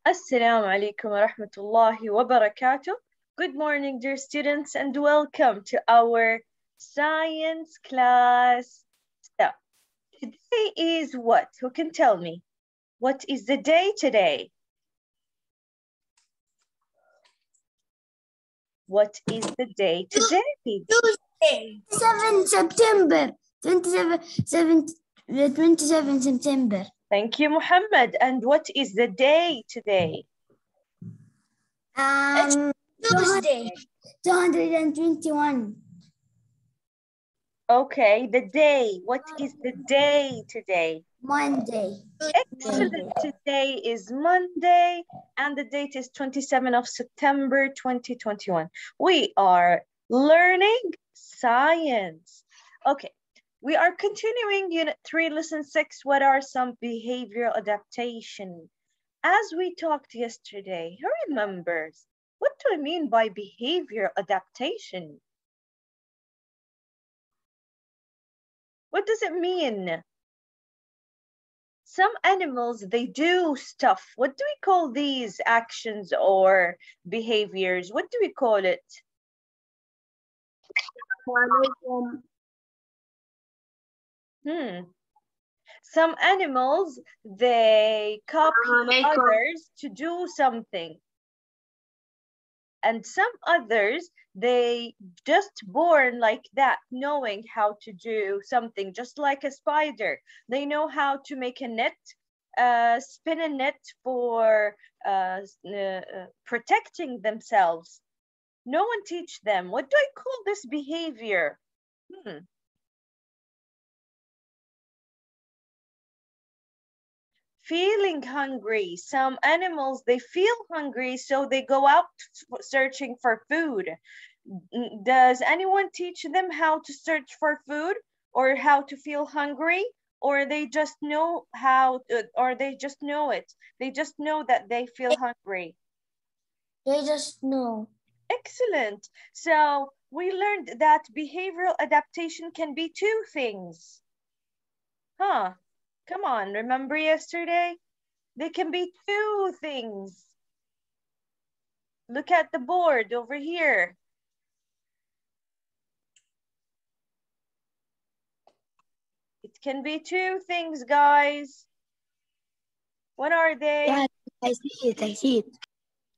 Assalamu alaikum wa rahmatullahi wa barakatuh. Good morning, dear students, and welcome to our science class. So, today is what? Who can tell me? What is the day today? What is the day today? Tuesday. 7 September. 27 September. Thank you, Muhammad. And what is the day today? Tuesday. 221. Okay, the day. What is the day today? Monday. Excellent. Today is Monday and the date is 27th of September 2021. We are learning science. Okay, we are continuing Unit 3, Lesson 6. What are some behavioral adaptation? As we talked yesterday, who remembers? What do I mean by behavior adaptation? What does it mean? Some animals, they do stuff. What do we call these actions or behaviors? What do we call it? Some animals, they copy others to do something. And some others, they just born like that, knowing how to do something, just like a spider. They know how to make a net, spin a net for protecting themselves. No one teach them. What do I call this behavior? Feeling hungry. Some animals, they feel hungry, so they go out searching for food. Does anyone teach them how to search for food or how to feel hungry? Or they just know how, or they just know it? They just know that they feel hungry. They just know. Excellent. So we learned that behavioral adaptation can be two things. Come on, remember yesterday? They can be two things. Look at the board over here. It can be two things, guys. What are they? Yeah, I see it.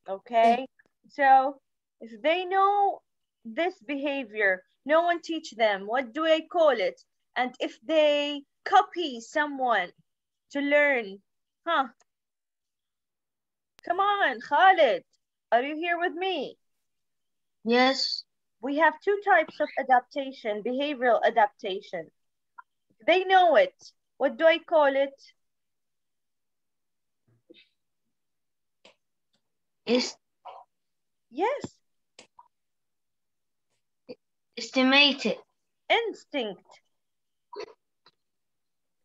Okay, so if they know this behavior, no one teach them. What do I call it? And if they copy someone to learn, Come on, Khalid, are you here with me? Yes. We have two types of adaptation, behavioral adaptation. They know it. What do I call it? Yes. Estimated. Instinct.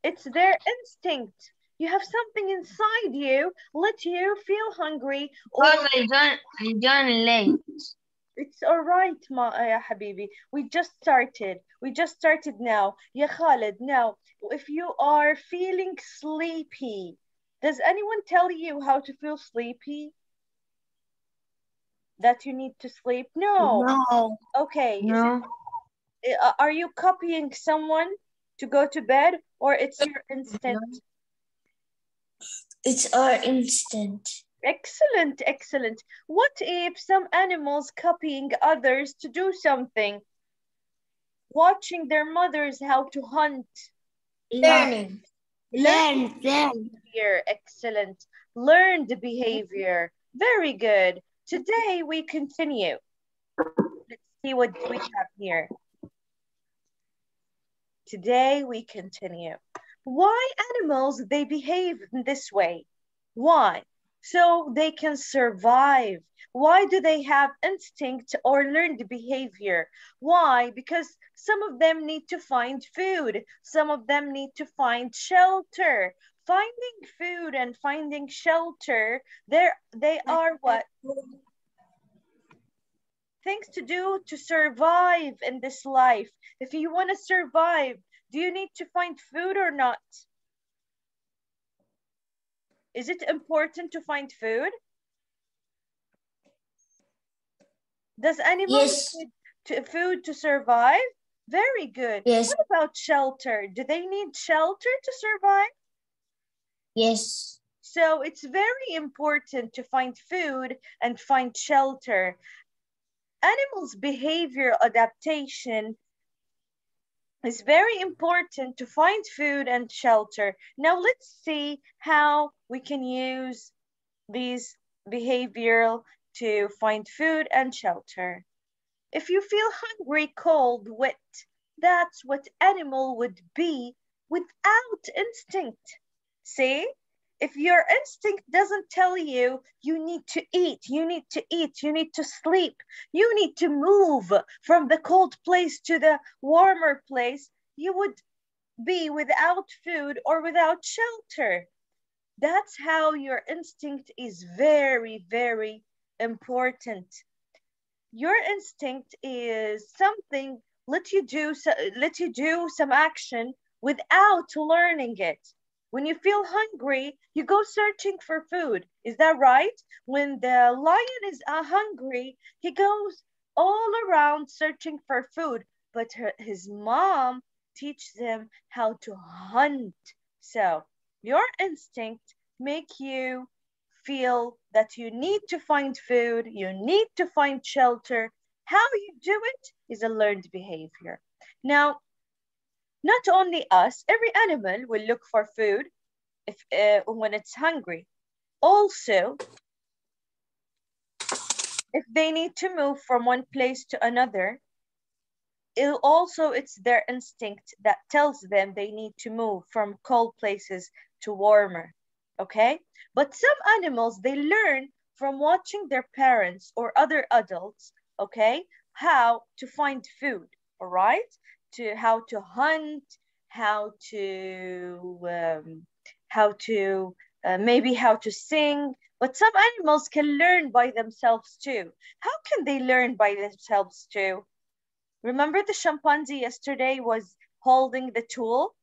It's their instinct. You have something inside you, let you feel hungry. Because I done late. It's all right, ya Habibi. We just started. We just started now. Ya Khalid, now, if you are feeling sleepy, does anyone tell you how to feel sleepy? That you need to sleep? No. No. Okay. No. Are you copying someone to go to bed, or it's your instinct? It's our instinct. Excellent, excellent. What if some animals copying others to do something? Watching their mothers how to hunt. Learning. Learn. Behavior. Excellent. Learned behavior. Very good. Today we continue. Let's see what we have here. Today we continue. Why animals, they behave in this way? Why? So they can survive. Why do they have instinct or learned behavior? Why? Because some of them need to find food. Some of them need to find shelter. Finding food and finding shelter, they are what? Things to do to survive in this life. If you want to survive, do you need to find food or not? Is it important to find food? Does animals need food to survive? Very good. Yes. What about shelter? Do they need shelter to survive? Yes. So it's very important to find food and find shelter. Animals' behavior adaptation is very important to find food and shelter. Now let's see how we can use these behavioral to find food and shelter. If you feel hungry, cold, wet, that's what animal would be without instinct. See? If your instinct doesn't tell you you need to eat, you need to eat, you need to sleep, you need to move from the cold place to the warmer place, you would be without food or without shelter. That's how your instinct is very, very important. Your instinct is something let you do some action without learning it. When you feel hungry, you go searching for food. Is that right? When the lion is hungry, he goes all around searching for food, but his mom teaches him how to hunt. So your instinct make you feel that you need to find food, you need to find shelter. How you do it is a learned behavior. Now, not only us, every animal will look for food when it's hungry. Also, if they need to move from one place to another, it's their instinct that tells them they need to move from cold places to warmer. Okay? But some animals, they learn from watching their parents or other adults, okay, how to find food, all right? How to hunt, maybe how to sing. But some animals can learn by themselves too. How can they learn by themselves too? Remember the chimpanzee yesterday was holding the tool?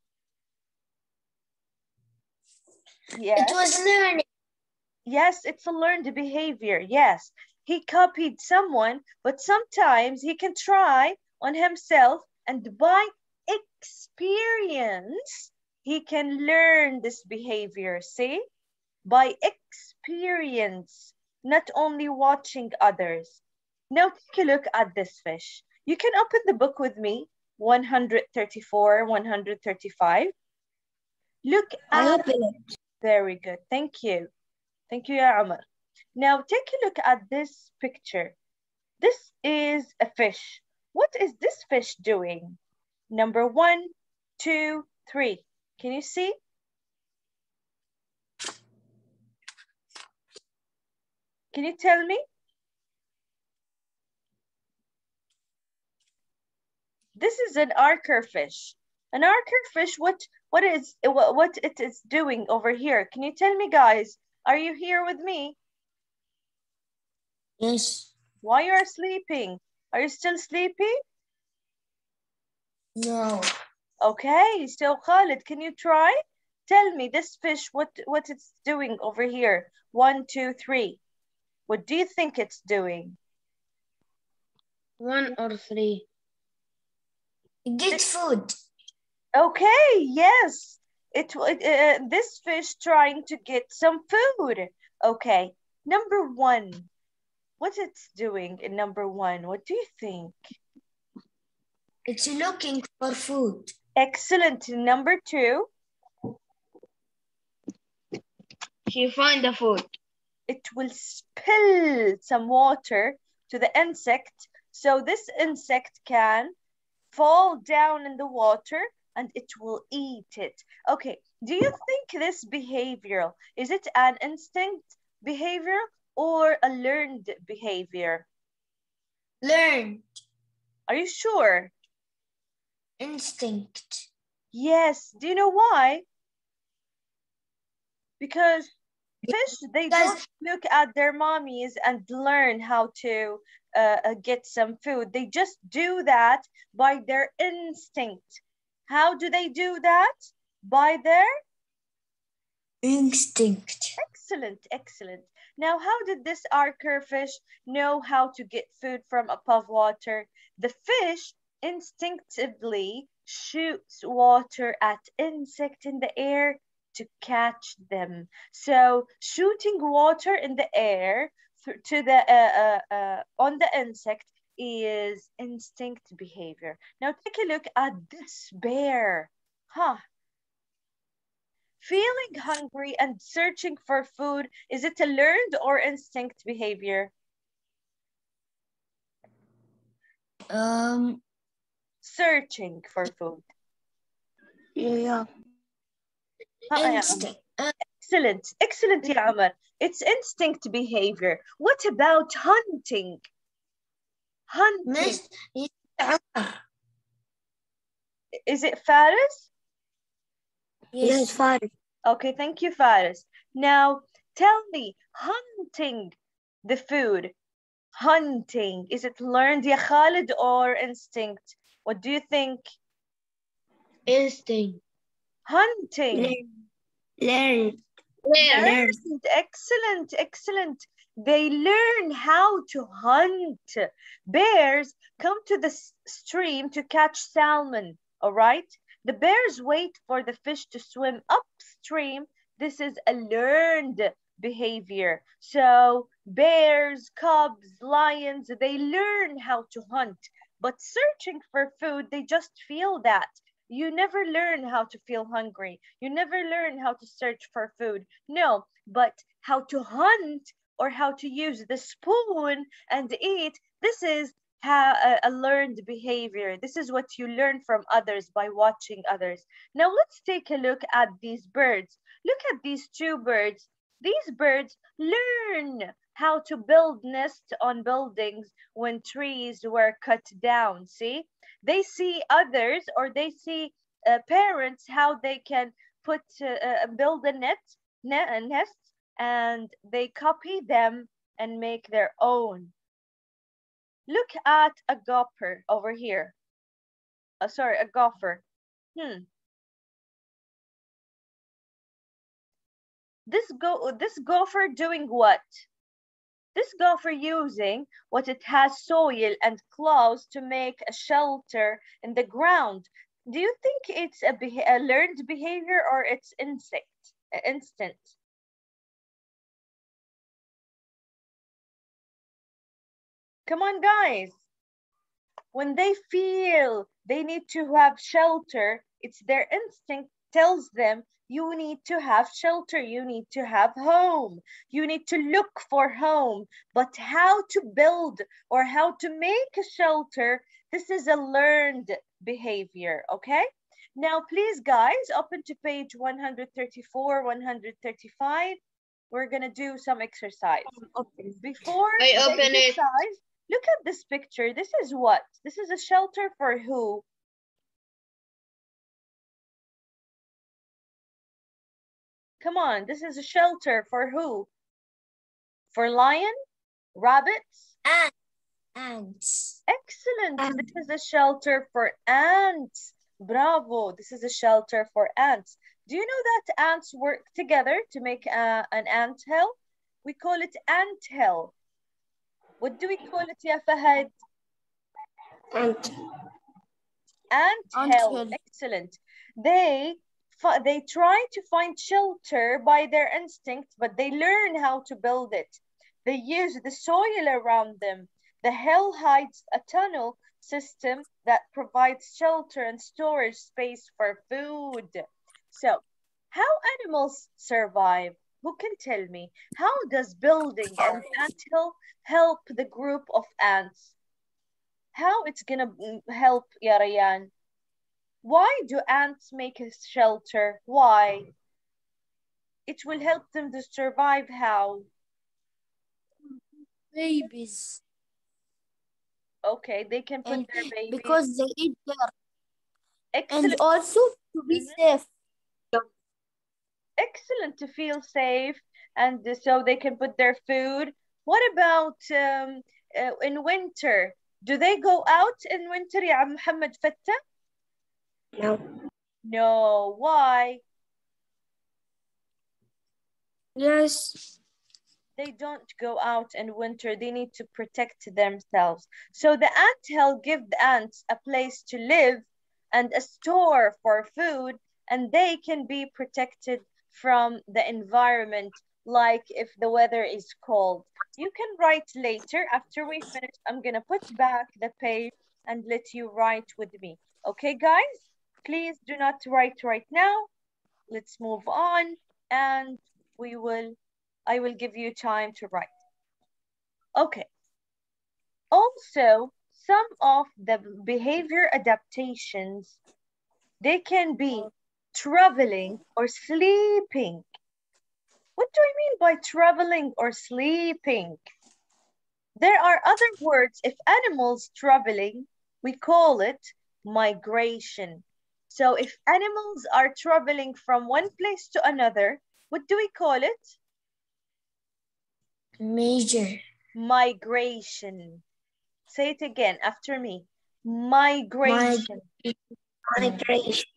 Yes. It was learning. Yes, it's a learned behavior. Yes, he copied someone, but sometimes he can try on himself, and by experience, he can learn this behavior. See? By experience, not only watching others. Now take a look at this fish. You can open the book with me, 134, 135. Look at, very good, thank you. Thank you, Ya Umar. Now take a look at this picture. This is a fish. What is this fish doing? Number 1, 2, 3. Can you see? Can you tell me? This is an archer fish. An archer fish, what it is doing over here? Can you tell me, guys? Are you here with me? Yes. Why you are sleeping? Are you still sleepy? No. Okay, so Khalid, can you try? Tell me this fish, what it's doing over here. 1, 2, 3. What do you think it's doing? 1 or 3. Get food. Okay, yes. This fish trying to get some food. Okay, number 1. What it's doing in number 1? What do you think? It's looking for food. Excellent. Number 2. She find the food. It will spill some water to the insect, so this insect can fall down in the water and it will eat it. Okay, do you think this behavioral, is it an instinct behavior or a learned behavior? Learned. Are you sure? Instinct. Yes. Do you know why? Because fish, they don't look at their mommies and learn how to get some food. They just do that by their instinct. How do they do that? By their Instinct. Excellent, excellent. Now, how did this archerfish know how to get food from above water? The fish instinctively shoots water at insect in the air to catch them. So, shooting water in the air to the on the insect is instinct behavior. Now, take a look at this bear. Huh? Feeling hungry and searching for food, is it a learned or instinct behavior? Searching for food. Yeah. Instinct. Excellent, excellent, ya Amar. It's instinct behavior. What about hunting? Hunting. Is it Faris? Yes, Faris. Okay, thank you, Faris. Now, tell me, hunting the food. Hunting, is it learned, ya Khalid, or instinct? What do you think? Instinct. Hunting. Learn. Excellent, excellent. They learn how to hunt. Bears come to the stream to catch salmon, all right? The bears wait for the fish to swim upstream. This is a learned behavior. So bears, cubs, lions, they learn how to hunt. But searching for food, they just feel that. You never learn how to feel hungry. You never learn how to search for food. No, but how to hunt or how to use the spoon and eat, this is a learned behavior. This is what you learn from others by watching others. Now let's take a look at these birds. Look at these two birds. These birds learn how to build nests on buildings when trees were cut down. See? They see others or they see parents how they can build a nest, and they copy them and make their own. Look at a gopher over here. Sorry, a gopher. This gopher doing what? This gopher using what it has soil and claws to make a shelter in the ground. Do you think it's a learned behavior or it's instant? Come on, guys. When they feel they need to have shelter, it's their instinct tells them you need to have shelter, you need to have home, you need to look for home. But how to build or how to make a shelter, this is a learned behavior, okay? Now, please, guys, open to page 134, 135. We're gonna do some exercise. Before I open the it. exercise, look at this picture. This is what? This is a shelter for who? Come on, this is a shelter for who? For lion? Rabbits? Ants. Excellent. This is a shelter for ants. Bravo. This is a shelter for ants. Do you know that ants work together to make an ant hill? We call it ant hill. What do we call it, ya Fahad? Ant hill. Excellent. They try to find shelter by their instinct, but they learn how to build it. They use the soil around them. The hill hides a tunnel system that provides shelter and storage space for food. So, how animals survive? Who can tell me? How does building an anthill help the group of ants? How it's gonna help, ya Rayan? Why do ants make a shelter? Why? It will help them to survive how? Babies. Okay, they can put their babies. Because they eat dirt. Excellent. And also to be safe. Excellent, to feel safe, and so they can put their food. What about in winter? Do they go out in winter, ya Muhammad Fattah? No. No. Why? Yes. They don't go out in winter. They need to protect themselves. So the anthill gives the ants a place to live and a store for food, and they can be protected from the environment, like if the weather is cold. You can write later. After we finish, I'm going to put back the page and let you write with me. Okay, guys? Please do not write right now. Let's move on, and I will give you time to write. Okay. Also, some of the behavior adaptations, they can be traveling or sleeping. What do I mean by traveling or sleeping? There are other words. If animals traveling, we call it migration. So if animals are traveling from one place to another, what do we call it? Major. Migration. Say it again after me. Migration. Migration.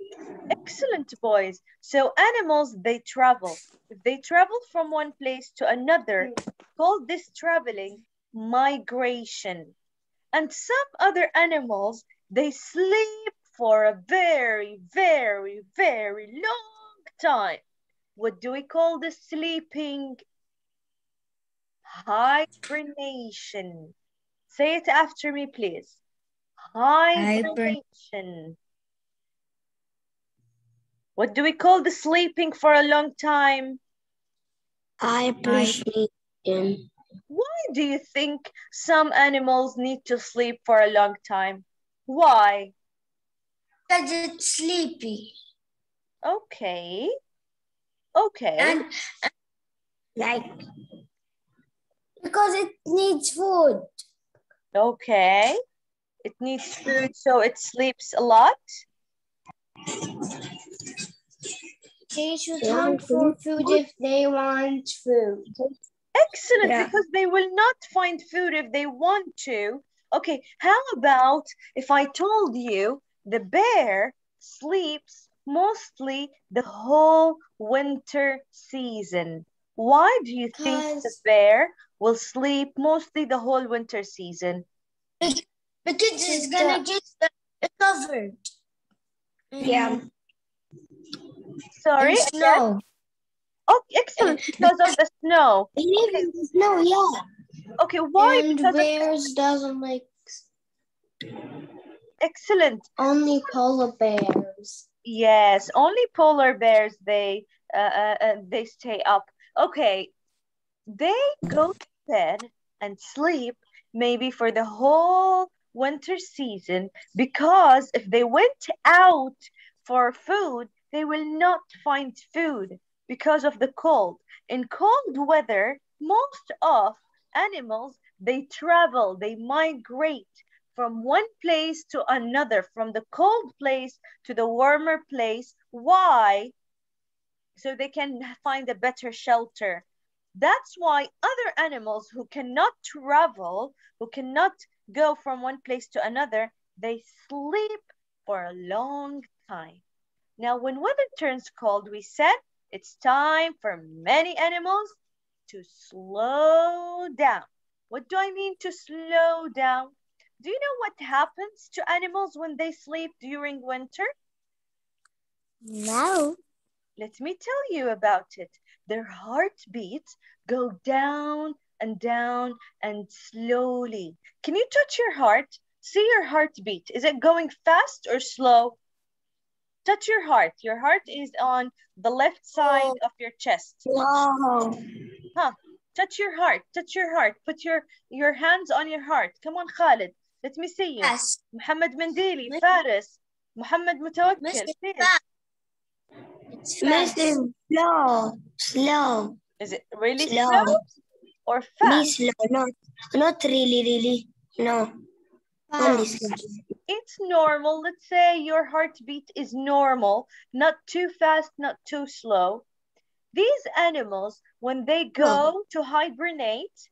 Excellent, boys. So animals, they travel. If they travel from one place to another, call this traveling migration. And some other animals, they sleep for a very, very, very long time. What do we call the sleeping? Hibernation. Say it after me, please. Hibernation. What do we call the sleeping for a long time? Hibernation. Why do you think some animals need to sleep for a long time? Why? Because it's sleepy. Okay. Okay. And like, because it needs food. Okay. It needs food, so it sleeps a lot. They should hunt for food if they want food. Excellent, because they will not find food if they want to. Okay, how about if I told you the bear sleeps mostly the whole winter season? Why do you think the bear will sleep mostly the whole winter season? Because it's gonna get covered. Yeah. Sorry? Snow. Oh, excellent, because of the snow. They live in the snow, yeah. Okay, why? And Because bears doesn't like. Excellent. Only polar bears. Yes, only polar bears, they stay up. Okay, they go to bed and sleep maybe for the whole winter season, because if they went out for food, they will not find food because of the cold. In cold weather, most of animals, they travel, they migrate from one place to another, from the cold place to the warmer place. Why? So they can find a better shelter. That's why other animals who cannot travel, who cannot go from one place to another, they sleep for a long time. Now, when weather turns cold, we said it's time for many animals to slow down. What do I mean to slow down? Do you know what happens to animals when they sleep during winter? No. Let me tell you about it. Their heartbeats go down and down and slowly. Can you touch your heart? See your heartbeat. Is it going fast or slow? Touch your heart. Your heart is on the left side of your chest. Wow. Huh? Touch your heart. Touch your heart. Put your hands on your heart. Come on, Khalid. Let me see you. Yes. Muhammad Mendili, Faris, Muhammad Mutawakkil, please. It's fast. Slow. Slow. Is it really Slow. slow or fast? Slow. Not really. No. Only slow. It's normal. Let's say your heartbeat is normal, not too fast, not too slow. These animals, when they go to hibernate,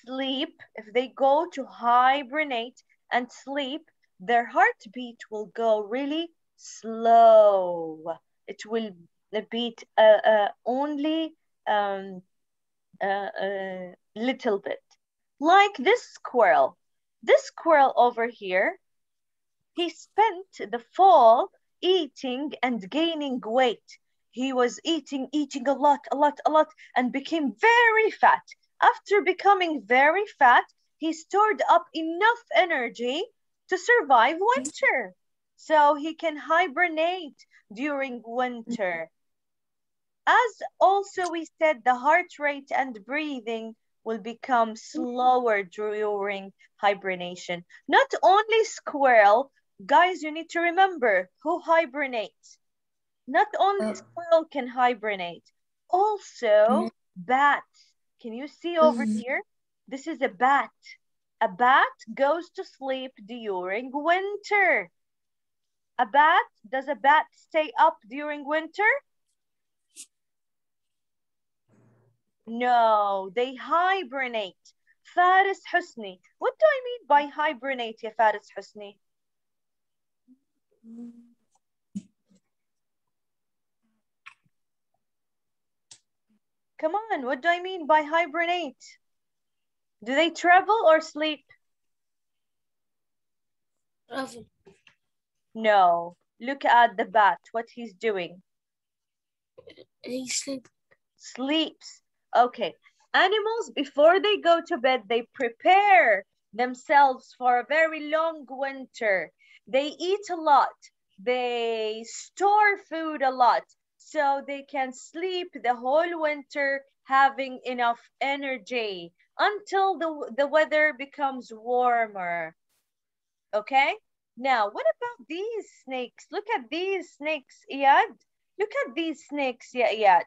sleep, if they go to hibernate and sleep, their heartbeat will go really slow. It will beat only little bit. Like this squirrel. This squirrel over here, he spent the fall eating and gaining weight. He was eating a lot, and became very fat. After becoming very fat, he stored up enough energy to survive winter. So he can hibernate during winter. As also we said, the heart rate and breathing will become slower during hibernation. Not only squirrel, guys, you need to remember who hibernates. Not only squirrel can hibernate, also bats. Can you see over here? This is a bat. A bat goes to sleep during winter. Does a bat stay up during winter? No, they hibernate. Faris Husni. What do I mean by hibernate, ya Faris Husni? Come on, what do I mean by hibernate? Do they travel or sleep? Travel. No. Look at the bat, what he's doing. He Sleeps. Okay. Animals, before they go to bed, they prepare themselves for a very long winter. They eat a lot. They store food a lot so they can sleep the whole winter having enough energy until the weather becomes warmer. Okay? Now, what about these snakes? Look at these snakes, Iyad. Look at these snakes, yeah, Iyad.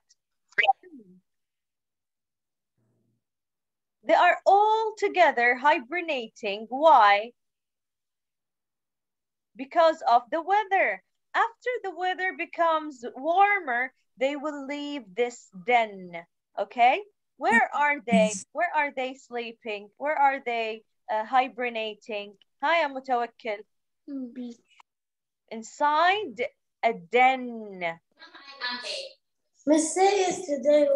They are all together hibernating. Why? Because of the weather. After the weather becomes warmer, they will leave this den. Okay? Where are they? Where are they sleeping? Where are they hibernating? Hi, Mutawakkil. Inside a den. Miss, say yesterday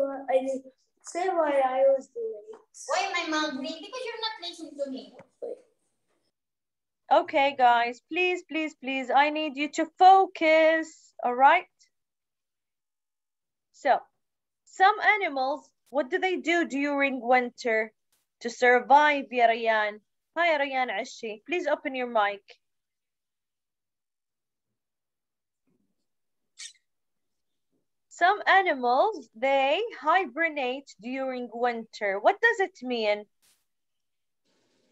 say why I was late. Why my mom late? Because you're not listening to me. Okay, guys, please, please, please, I need you to focus, all right? So, some animals, what do they do during winter to survive, ya Rayan? Hi, Rayan Ashi. Please open your mic. Some animals, they hibernate during winter. What does it mean?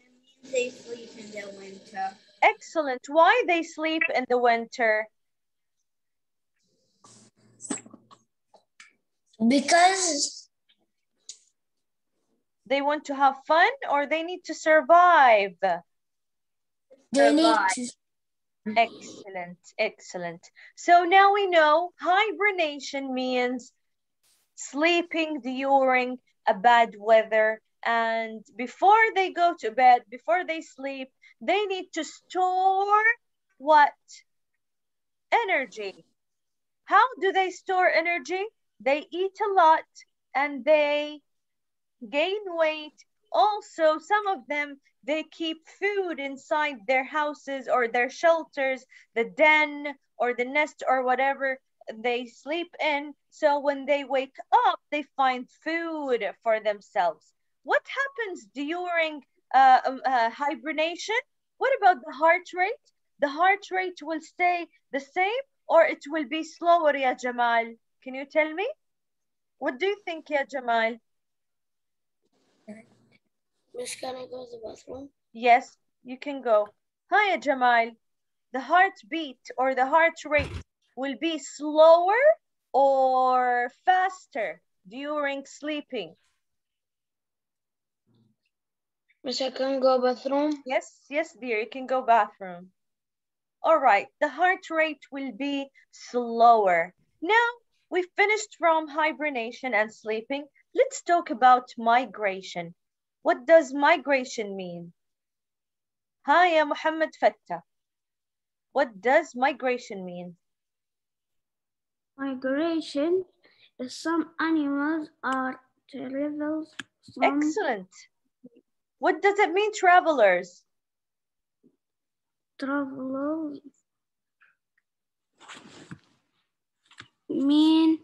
It means they sleep in the winter. Excellent. Why they sleep in the winter? Because they want to have fun or they need to survive? They need to. Excellent, excellent. So now we know hibernation means sleeping during a bad weather, and before they go to bed, before they sleep, they need to store what? Energy. How do they store energy? They eat a lot and they gain weight. Also, some of them, they keep food inside their houses or their shelters, the den or the nest or whatever they sleep in. So when they wake up, they find food for themselves. What happens during hibernation? What about the heart rate? The heart rate will stay the same or it will be slower, ya Jamal? Can you tell me? What do you think, ya Jamal? Miss, can I go to the bathroom? Yes, you can go. Hi, Jamal. The heartbeat or the heart rate will be slower or faster during sleeping? Miss, I can go bathroom? Yes, yes, dear, you can go bathroom. All right, the heart rate will be slower. Now, we finished from hibernation and sleeping. Let's talk about migration. What does migration mean? Hi, ya Muhammad Fattah. What does migration mean? Migration is some animals are Travels. Excellent. What does it mean, travelers? Travelers mean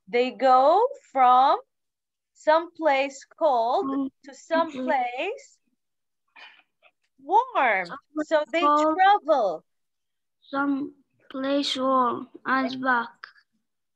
they go from some place cold to some place warm. So they travel. Some place warm and back.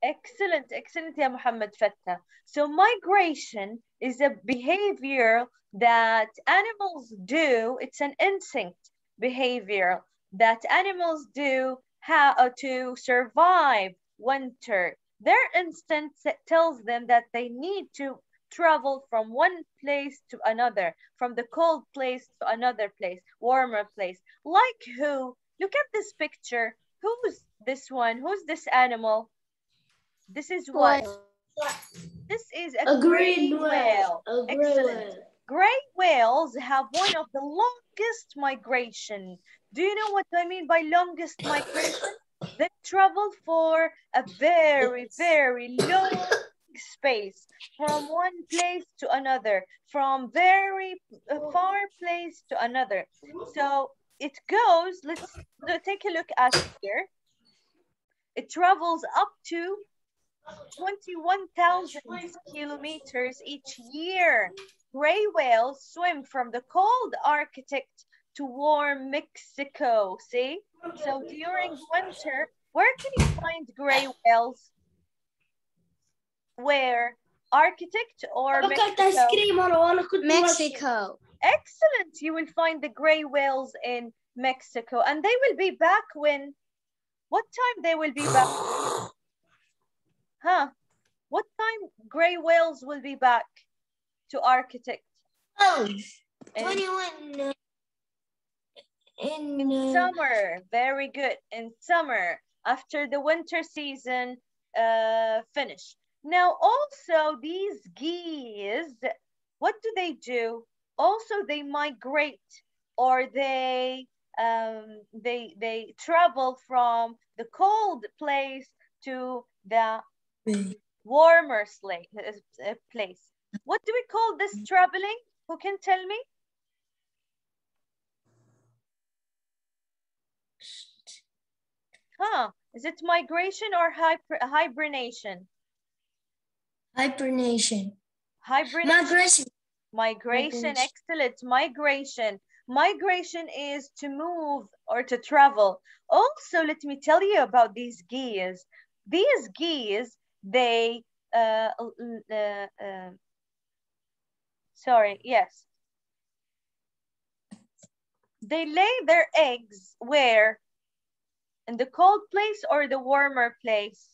Excellent, excellent, ya Muhammad Fattah. So migration is a behavior that animals do. It's an instinct behavior that animals do how to survive winter. Their instinct tells them that they need to travel from one place to another, from the cold place to another place, warmer place. Like who? Look at this picture. Who's this one? Who's this animal? This is what? This is a gray whale. Excellent. Gray whales have one of the longest migration. Do you know what I mean by longest migration? They travel for a very, very long space from one place to another, from very far place to another. So it goes, let's take a look at here. It travels up to 21,000 kilometers each year. Gray whales swim from the cold Arctic to warm Mexico. See? So during winter, where can you find gray whales? Where? Arctic or Mexico? Mexico. Excellent. You will find the gray whales in Mexico. And they will be back when? What time they will be back? Huh? What time gray whales will be back to Arctic? Oh, 21. In summer. Very good. In summer, after the winter season finish. Now, also these geese, what do they do? Also, they migrate, or they travel from the cold place to the warmer place. What do we call this traveling? Who can tell me? Huh? Is it migration or hibernation? Hibernation. Hibernation. Migration. Excellent. Migration. Migration is to move or to travel. Also, let me tell you about these geese. These geese, they they lay their eggs where? In the cold place or the warmer place?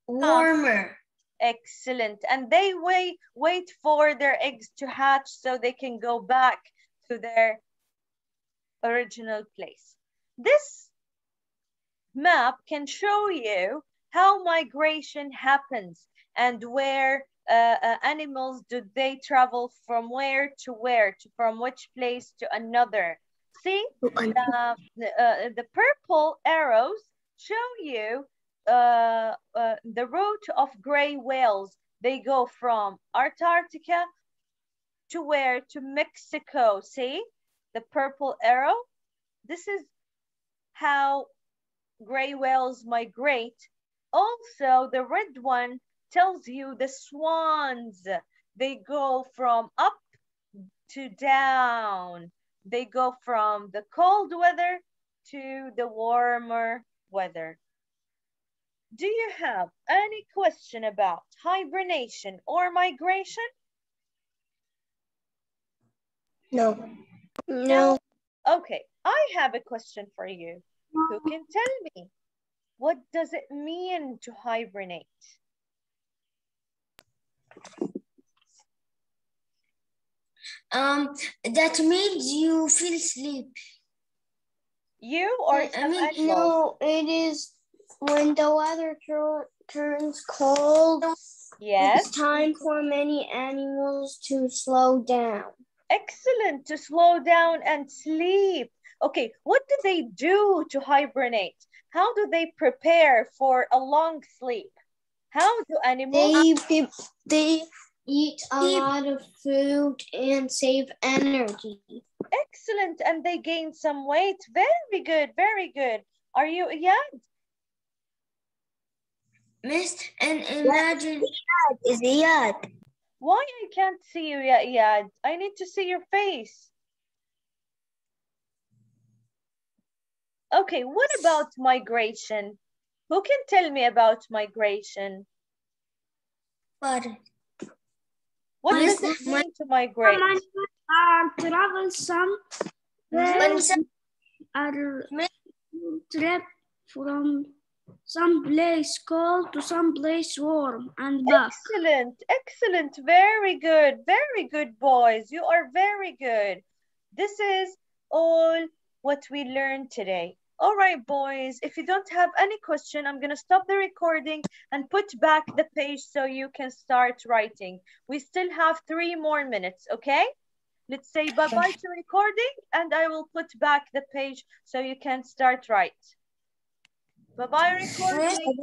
Warmer. Excellent. And they wait for their eggs to hatch so they can go back to their original place. This map can show you how migration happens and where animals do they travel from where, from which place to another. See, the purple arrows show you the route of gray whales. They go from Antarctica to where? To Mexico. See the purple arrow? This is how gray whales migrate. Also, the red one tells you the swans. They go from up to down. They go from the cold weather to the warmer weather. Do you have any question about hibernation or migration? No. No. Okay, I have a question for you. Who can tell me, what does it mean to hibernate? That means you feel sleep. You or some animals? No, it is when the weather turns cold. Yes. It's time for many animals to slow down. Excellent, to slow down and sleep. Okay, what do they do to hibernate? How do they prepare for a long sleep? How do animals? They eat a lot of food and save energy. Excellent, and they gain some weight. Very good, very good. Are you, yeah? Miss, and imagine is Iyad. Why I can't see you yet, Iyad? I need to see your face. Okay, what about migration? Who can tell me about migration? But What does it mean to migrate? Travel some trip from some place cold to some place warm and back. Excellent, excellent. Very good, boys. You are very good. This is all what we learned today. All right, boys, if you don't have any question, I'm going to stop the recording and put back the page so you can start writing. We still have 3 more minutes, okay? Let's say bye-bye to recording and I will put back the page so you can start write. Bye-bye recording.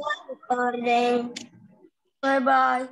Bye-bye.